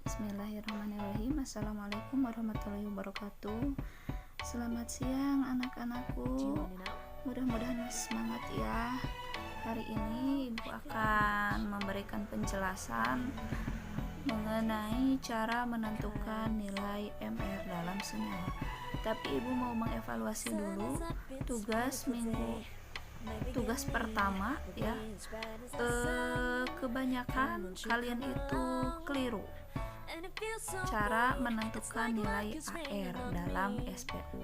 Bismillahirrahmanirrahim. Assalamualaikum warahmatullahi wabarakatuh. Selamat siang anak-anakku. Mudah-mudahan semangat ya. Hari ini Ibu akan memberikan penjelasan mengenai cara menentukan nilai MR dalam senyawa. Tapi Ibu mau mengevaluasi dulu tugas pertama ya. Kebanyakan kalian itu keliru cara menentukan nilai AR dalam SPU.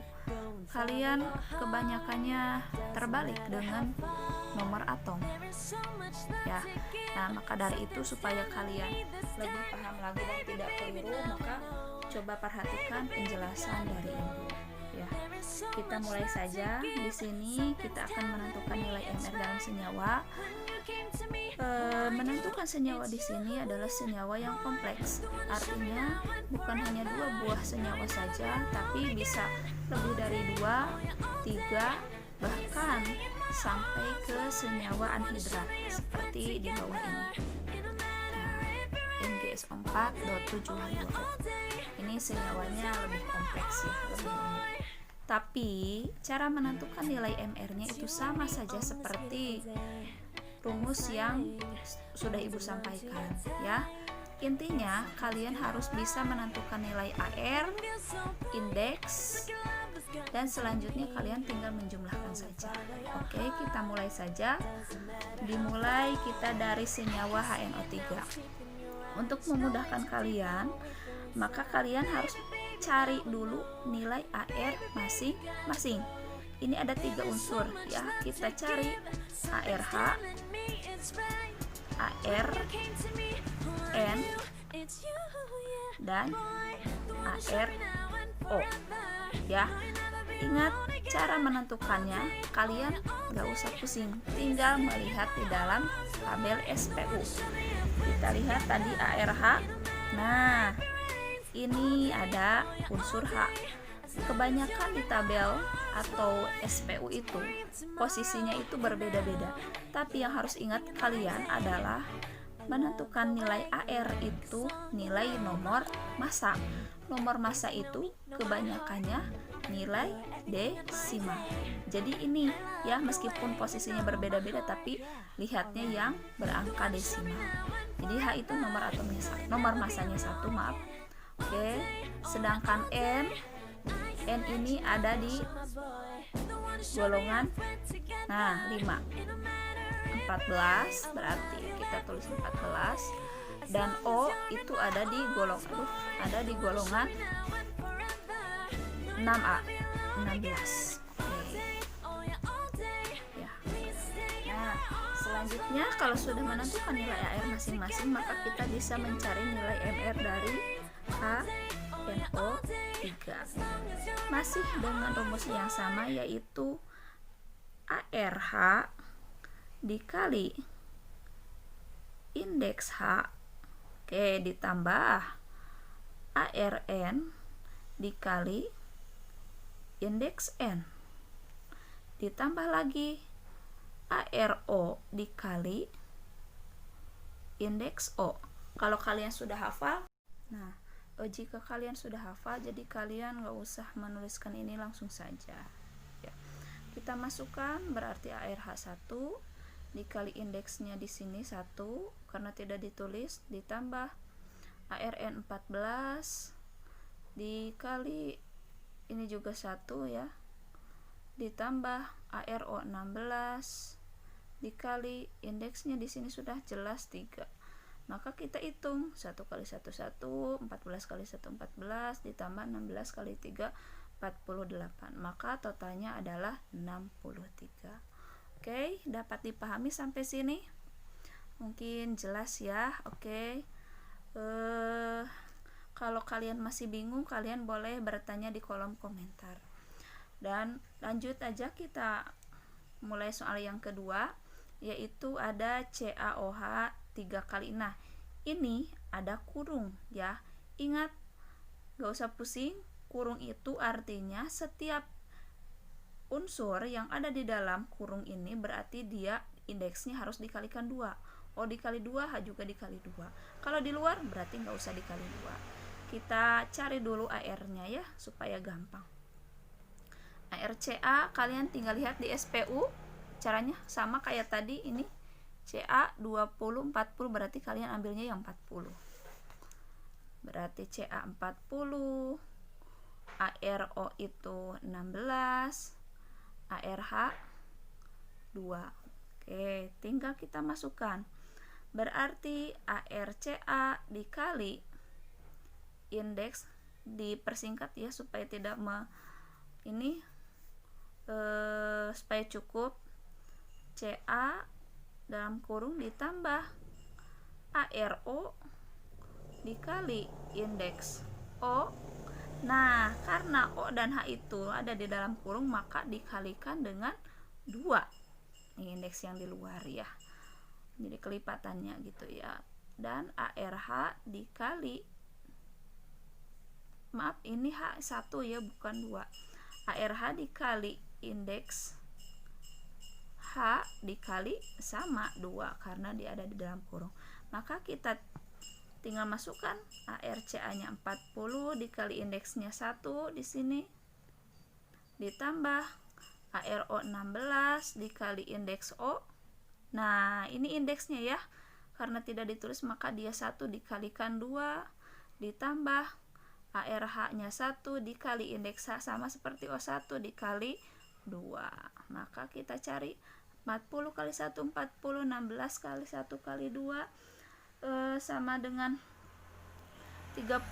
Kalian kebanyakannya terbalik dengan nomor atom ya. Nah, maka dari itu supaya kalian lebih paham lagi dan tidak keliru, maka coba perhatikan penjelasan dari Ibu ya. Kita mulai saja. Di sini kita akan menentukan nilai MR dalam senyawa. Menentukan senyawa di sini adalah senyawa yang kompleks. Artinya bukan hanya 2 buah senyawa saja, tapi bisa lebih dari 2, 3, bahkan sampai ke senyawa anhidrat seperti di bawah ini. NGSO4.7H2O. Ini senyawanya lebih kompleks ya, lebih rumit. Tapi cara menentukan nilai MR-nya itu sama saja seperti rumus yang sudah Ibu sampaikan ya. Intinya kalian harus bisa menentukan nilai AR, indeks, dan selanjutnya kalian tinggal menjumlahkan saja. Oke, kita mulai saja. Dimulai kita dari senyawa HNO3. Untuk memudahkan kalian, maka kalian harus cari dulu nilai AR masing-masing. Ini ada 3 unsur ya. Kita cari ARH, ARN, dan ARO ya. Ingat cara menentukannya, kalian gak usah pusing, tinggal melihat di dalam tabel SPU. Kita lihat tadi ARH. Nah, ini ada unsur H. Kebanyakan di tabel atau SPU itu posisinya itu berbeda-beda. Tapi yang harus ingat kalian adalah menentukan nilai AR itu nilai nomor massa. Nomor massa itu kebanyakannya nilai desimal. Jadi ini ya, meskipun posisinya berbeda-beda tapi lihatnya yang berangka desimal. Jadi H itu nomor massanya 1, maaf. Oke, sedangkan N ini ada di golongan 5. 14 berarti kita tulis 14, dan O itu ada di golongan 6A, 16. Ya. Nah, selanjutnya kalau sudah menentukan nilai AR masing-masing, maka kita bisa mencari nilai MR dari HNO3. Masih dengan rumus yang sama, yaitu ARH dikali indeks H, ditambah ARN dikali indeks N, ditambah lagi ARO dikali indeks O. Kalau kalian sudah hafal, jika kalian sudah hafal, jadi kalian gak usah menuliskan ini, langsung saja ya. Kita masukkan berarti ARH 1 dikali indeksnya di sini 1 karena tidak ditulis, ditambah ARN 14 dikali ini juga 1 ya, ditambah ARO 16 dikali indeksnya di sini sudah jelas 3. Maka kita hitung 1 kali 1 1, 14 kali 1 14, ditambah 16 kali 3 48. Maka totalnya adalah 63. Oke, dapat dipahami sampai sini? Mungkin jelas ya. Oke. Kalau kalian masih bingung, kalian boleh bertanya di kolom komentar. Dan lanjut aja, kita mulai soal yang kedua, yaitu ada CaOH 3 kali. Nah, ini ada kurung ya. Ingat, gak usah pusing. Kurung itu artinya setiap unsur yang ada di dalam kurung ini berarti dia indeksnya harus dikalikan 2. O dikali 2, H juga dikali 2. Kalau di luar berarti nggak usah dikali 2. Kita cari dulu AR-nya ya, supaya gampang. ARCA kalian tinggal lihat di SPU. Caranya sama kayak tadi, ini CA 20, 40, berarti kalian ambilnya yang 40. Berarti CA 40, ARO itu 16, ARH 2. Oke, tinggal kita masukkan. Berarti ARCA dikali indeks, dipersingkat ya supaya tidak supaya cukup, CA dalam kurung ditambah ARO dikali indeks O. Nah, karena O dan H itu ada di dalam kurung, maka dikalikan dengan 2. Ini indeks yang di luar ya. Jadi kelipatannya gitu ya. Dan ARH dikali, maaf ini H1 ya, bukan 2. ARH dikali indeks H dikali sama 2 karena dia ada di dalam kurung. Maka kita tinggal masukkan ARCA-nya 40 dikali indeksnya 1 di sini, ditambah ARO 16 dikali indeks O. Nah, ini indeksnya ya. Karena tidak ditulis maka dia 1 dikalikan 2 ditambah ARH-nya 1 dikali indeks H sama seperti O1 dikali 2. Maka kita cari 40 kali 1 40, 16 kali 1 kali 2 sama dengan 32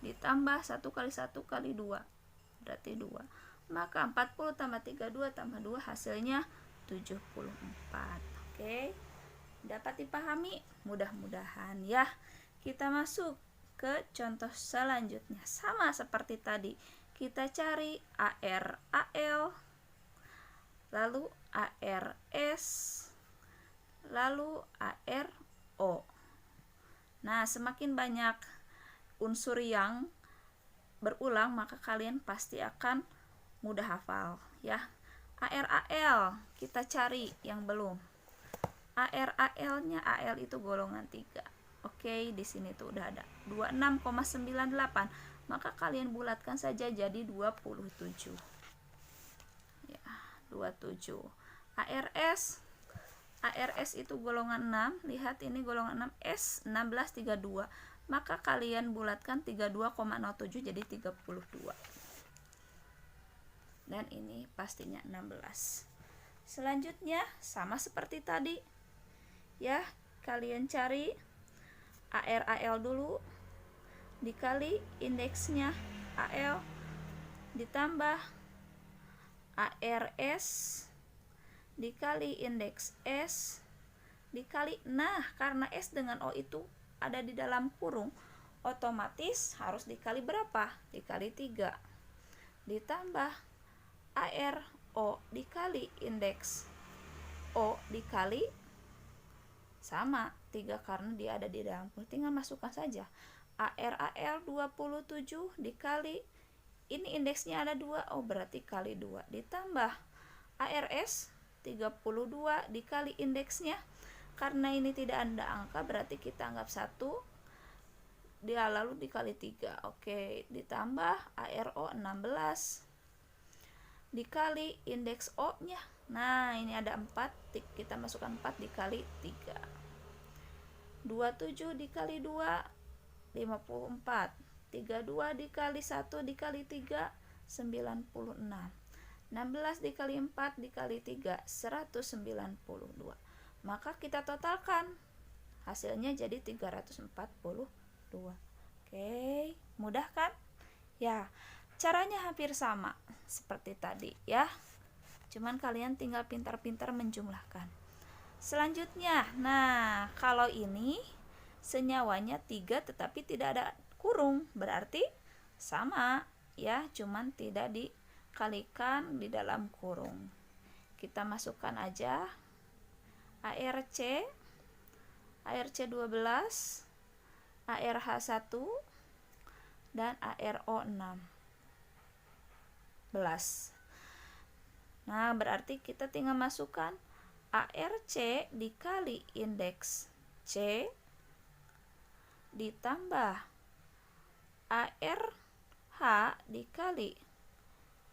ditambah 1 kali 1 kali 2 berarti 2. Maka 40 tambah 32 tambah 2 hasilnya 74. Oke, dapat dipahami? Mudah-mudahan ya. Kita masuk ke contoh selanjutnya. Sama seperti tadi, kita cari AR-AL, lalu ARS, lalu ARO. Nah, semakin banyak unsur yang berulang maka kalian pasti akan mudah hafal ya. AR-AL kita cari yang belum. AR-AL-nya, AL itu golongan 3. Oke, di sini tuh udah ada 26,98. Maka kalian bulatkan saja jadi 27. Ya, 27. ARS itu golongan 6. Lihat ini golongan 6, S 1632. Maka kalian bulatkan 32,07 jadi 32. Dan ini pastinya 16. Selanjutnya sama seperti tadi ya, kalian cari AR-AL dulu dikali indeksnya AL ditambah ARS dikali indeks S dikali, nah karena S dengan O itu ada di dalam kurung, otomatis harus dikali berapa? Dikali 3 ditambah ARO dikali indeks O dikali sama 3 karena dia ada di dalam kurung. Tinggal masukkan saja AR-AL 27 dikali, ini indeksnya ada 2, oh berarti kali 2 ditambah ARS 32 dikali indeksnya, karena ini tidak ada angka berarti kita anggap 1 dia lalu dikali 3. Oke, ditambah ARO 16 dikali indeks O nya, nah ini ada 4, kita masukkan 4 dikali 3, 27 dikali 2 54, 32 dikali 1 dikali 3 96, 16 dikali 4 dikali 3 192. Maka kita totalkan hasilnya jadi 342. Oke, mudah kan? Ya, caranya hampir sama seperti tadi ya. Cuman kalian tinggal pintar-pintar menjumlahkan. Selanjutnya, nah kalau ini senyawanya 3 tetapi tidak ada kurung, berarti sama ya, cuman tidak dikalikan di dalam kurung. Kita masukkan aja ARC 12, ARH 1 dan ARO 16. Nah, berarti kita tinggal masukkan ARC dikali indeks C ditambah ARH dikali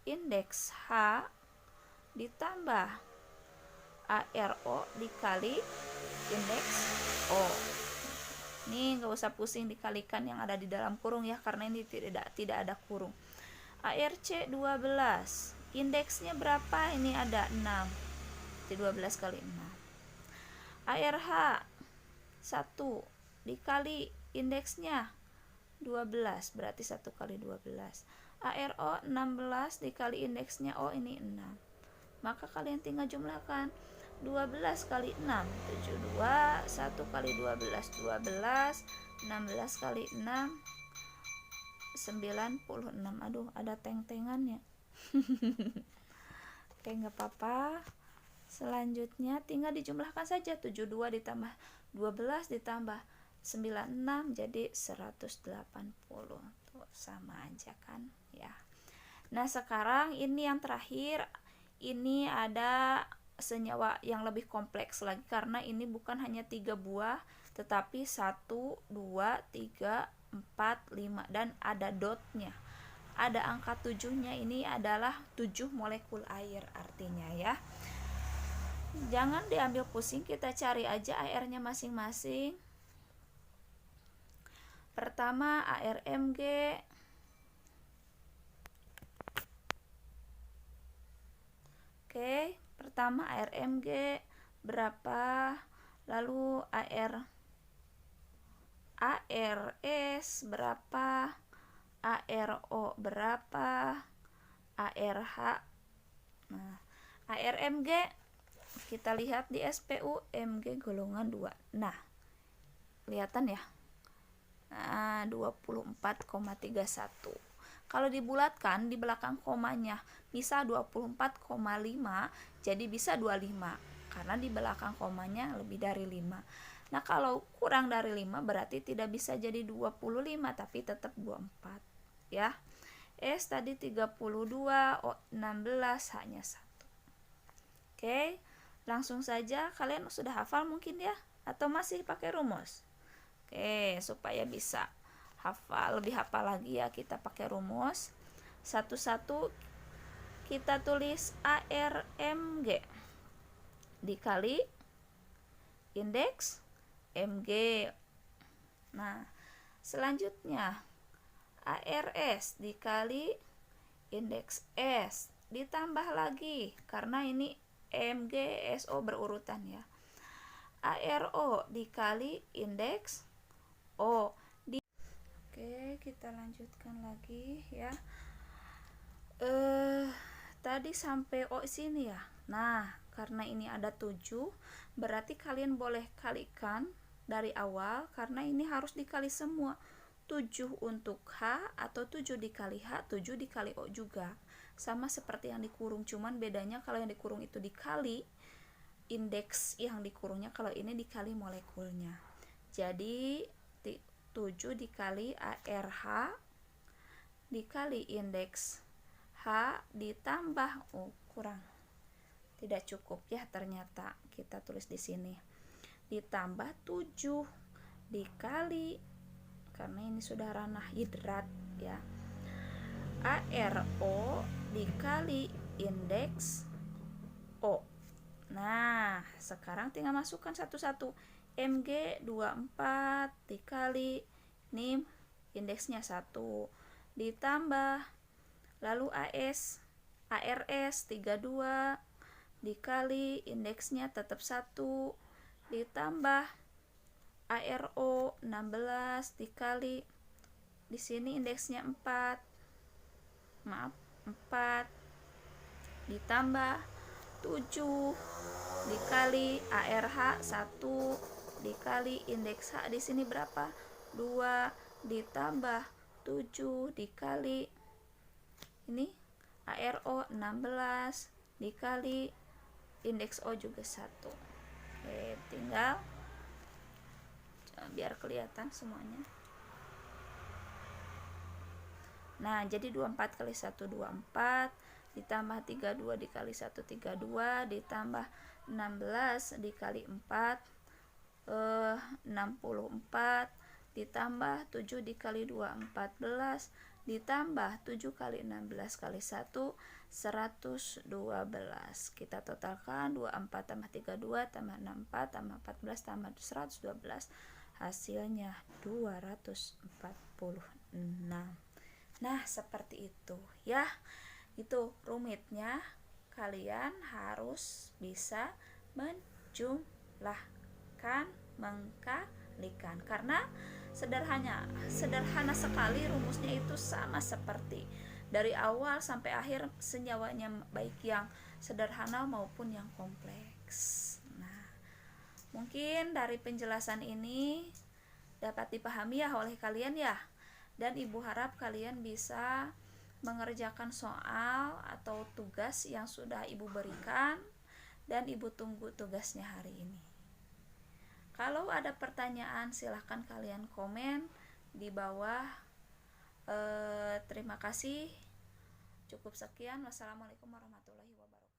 indeks H ditambah ARO dikali indeks O. Ini nggak usah pusing dikalikan yang ada di dalam kurung ya, karena ini tidak ada kurung. ARC 12, indeksnya berapa? Ini ada 6. Jadi 12 kali 6. ARH 1 dikali indeksnya 12, berarti 1 kali 12. ARO 16 dikali indeksnya O, ini 6. Maka kalian tinggal jumlahkan 12 kali 6 72, 1 kali 12 12, 16 kali 6 96. Aduh, ada teng-tengannya. Oke, nggak apa-apa. Selanjutnya tinggal dijumlahkan saja. 72 ditambah 12 ditambah 96 jadi 180. Tuh, sama aja kan ya. Nah, sekarang ini yang terakhir, ini ada senyawa yang lebih kompleks lagi karena ini bukan hanya 3 buah tetapi 1, 2, 3, 4, 5 dan ada dotnya. Ada angka 7-nya, ini adalah 7 molekul air artinya ya. Jangan diambil pusing, kita cari aja AR-nya masing-masing. Pertama ARMG. Oke, pertama ARMG berapa? Lalu ARS berapa? ARO berapa? ARH. Nah, ARMG kita lihat di SPU, MG golongan 2. Nah, kelihatan ya? Nah, 24,31. Kalau dibulatkan di belakang komanya, misal 24,5, jadi bisa 25 karena di belakang komanya lebih dari 5. Nah, kalau kurang dari 5 berarti tidak bisa jadi 25 tapi tetap 24 ya. S tadi 32, O 16, hanya 1. Oke, langsung saja. Kalian sudah hafal mungkin ya, atau masih pakai rumus? Oke, supaya bisa hafal, lebih hafal lagi ya, kita pakai rumus. Satu-satu kita tulis ARMG dikali indeks MG. Nah, selanjutnya ARS dikali indeks S ditambah lagi karena ini MG SO berurutan ya. ARO dikali indeks O. Oke, kita lanjutkan lagi ya. Tadi sampai O sini ya. Nah, karena ini ada 7, berarti kalian boleh kalikan dari awal karena ini harus dikali semua. 7 untuk H atau 7 dikali H, 7 dikali O juga. Sama seperti yang dikurung, cuman bedanya kalau yang dikurung itu dikali indeks yang dikurungnya, kalau ini dikali molekulnya. Jadi 7 dikali ARH dikali indeks H ditambah kurang, tidak cukup ya ternyata, kita tulis di sini ditambah 7 dikali, karena ini sudah ranah hidrat ya, ARO dikali indeks O. Nah, sekarang tinggal masukkan satu-satu. MG 24 dikali ini indeksnya 1 ditambah, lalu ARS 32 dikali indeksnya tetap 1 ditambah ARO 16 dikali di sini indeksnya 4 ditambah 7 dikali ARH 1 dikali indeks H di sini berapa? 2 ditambah 7 dikali ini ARO 16 dikali indeks O juga 1. Oke, tinggal biar kelihatan semuanya. Nah, jadi 24 kali 1 24 ditambah 32 dikali 1 32 ditambah 16 dikali 4 64, ditambah 7 dikali 2 14, ditambah 7 kali 16 kali 1 112. Kita totalkan 24 tambah 32 tambah 64 tambah 14 tambah 112, hasilnya 246. Nah, seperti itu ya. Itu rumitnya, kalian harus bisa menjumlahkan, mengkalikan, karena sederhana sekali rumusnya, itu sama seperti dari awal sampai akhir senyawanya, baik yang sederhana maupun yang kompleks. Nah, mungkin dari penjelasan ini dapat dipahami ya oleh kalian ya, dan ibu harap kalian bisa mengerjakan soal atau tugas yang sudah ibu berikan, dan ibu tunggu tugasnya hari ini. Kalau ada pertanyaan silahkan kalian komen di bawah. Terima kasih. Cukup sekian. Wassalamualaikum warahmatullahi wabarakatuh.